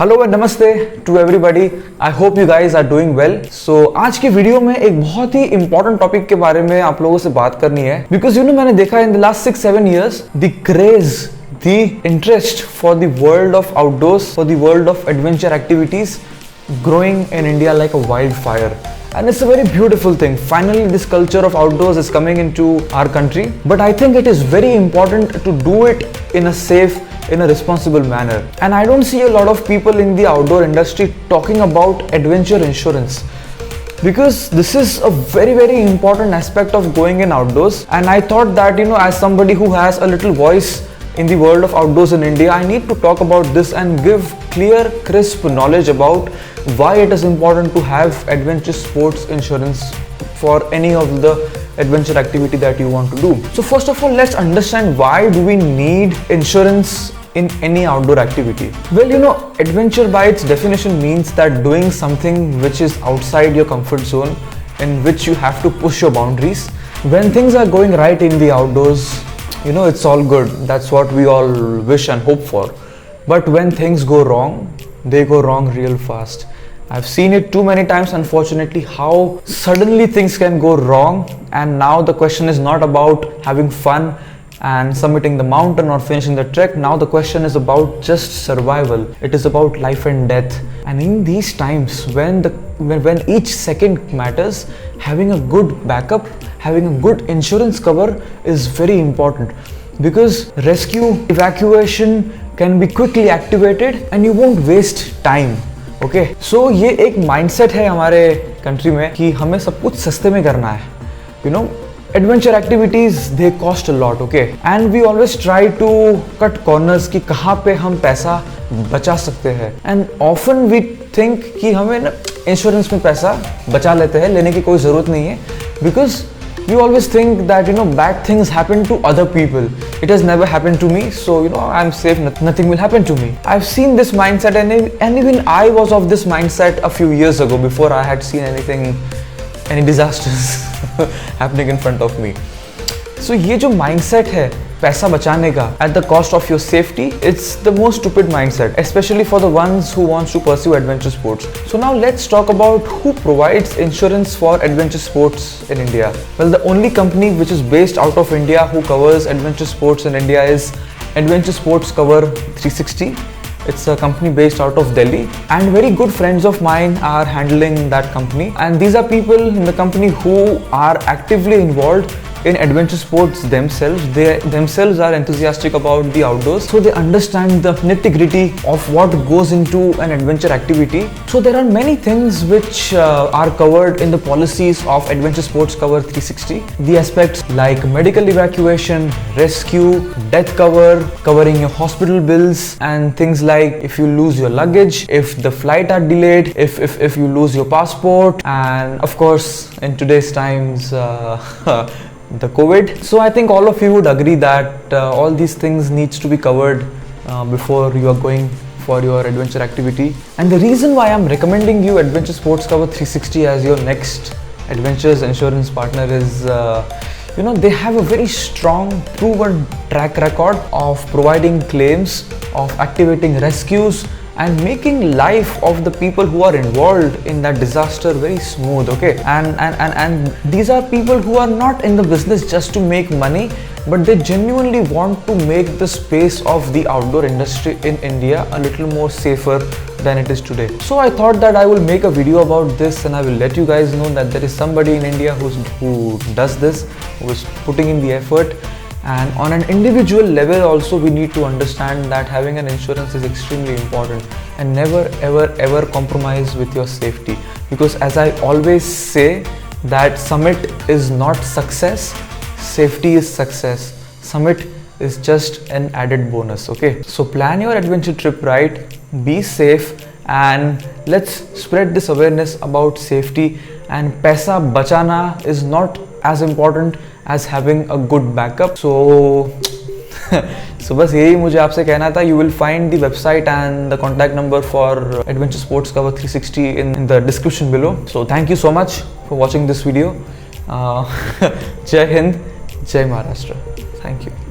Hello and नमस्ते to everybody. I hope you guys are doing well. So आज की video में एक बहुत ही इंपॉर्टेंट टॉपिक के बारे में आप लोगों से बात करनी है, बिकॉज मैंने देखा in the last 6-7 years the craze, the interest for the world of outdoors, for the world of adventure activities growing in India like a wildfire. And it's a very beautiful thing. Finally, this culture of outdoors is coming into our country. But I think it is very important to do it in a safe, in a responsible manner. And I don't see a lot of people in the outdoor industry talking about adventure insurance. Because this is a very, very important aspect of going in outdoors. And I thought that, as somebody who has a little voice in the world of outdoors in India, I need to talk about this and give clear, crisp knowledge about why it is important to have adventure sports insurance for any of the adventure activity that you want to do. So first of all, let's understand why do we need insurance in any outdoor activity. Well, adventure by its definition means that doing something which is outside your comfort zone, in which you have to push your boundaries. When things are going right in the outdoors, it's all good. That's what we all wish and hope for. But when things go wrong, they go wrong real fast. I've seen it too many times, unfortunately, how suddenly things can go wrong. And now the question is not about having fun and summiting the mountain or finishing the trek. Now the question is about just survival. It is about life and death. And in these times when each second matters, having a good backup, having a good insurance cover is very important, because rescue, evacuation can be quickly activated and you won't waste time. Okay, so ये एक mindset है हमारे country में कि हमें सब कुछ सस्ते में करना है. Adventure activities, they cost a lot, okay? And we always try to cut corners कि कहाँ पे हम पैसा बचा सकते हैं. And often we think कि हमें इंश्योरेंस में पैसा बचा लेते हैं, लेने की कोई ज़रूरत नहीं है, because we always think that bad things happen to other people. It has never happened to me, so I'm safe, nothing will happen to me. I've seen this mindset and even I was of this mindset a few years ago, before I had seen any disasters happening in front of me. So ये जो mindset है पैसा बचाने का at the cost of your safety, it's the most stupid mindset, especially for the ones who wants to pursue adventure sports. So now let's talk about who provides insurance for adventure sports in India. Well, the only company which is based out of India who covers adventure sports in India is Adventure Sports Cover 360. It's a company based out of Delhi, and very good friends of mine are handling that company. And these are people in the company who are actively involved in adventure sports themselves. They themselves are enthusiastic about the outdoors, so they understand the nitty-gritty of what goes into an adventure activity. So there are many things which are covered in the policies of Adventure Sports Cover 360. The aspects like medical evacuation, rescue, death cover, covering your hospital bills, and things like if you lose your luggage, if the flight are delayed, if you lose your passport, and of course in today's times the COVID. So I think all of you would agree that all these things needs to be covered before you are going for your adventure activity. And the reason why I'm recommending you Adventure Sports Cover 360 as your next adventures insurance partner is they have a very strong, proven track record of providing claims, of activating rescues, and making life of the people who are involved in that disaster very smooth. Okay, and these are people who are not in the business just to make money, but they genuinely want to make the space of the outdoor industry in India a little more safer than it is today. So I thought that I will make a video about this, and I will let you guys know that there is somebody in India who does this, who is putting in the effort. And on an individual level also, we need to understand that having an insurance is extremely important, and never ever compromise with your safety, because as I always say that summit is not success, safety is success. Summit is just an added bonus. Okay, so plan your adventure trip right, be safe, and let's spread this awareness about safety. And paisa bachana is not as important as having a good backup. So बस यही मुझे आपसे कहना था. You will find the website and the contact number for Adventure Sports Cover 360 in the description below. So thank you so much for watching this video. Jai Hind, Jai Maharashtra. Thank you.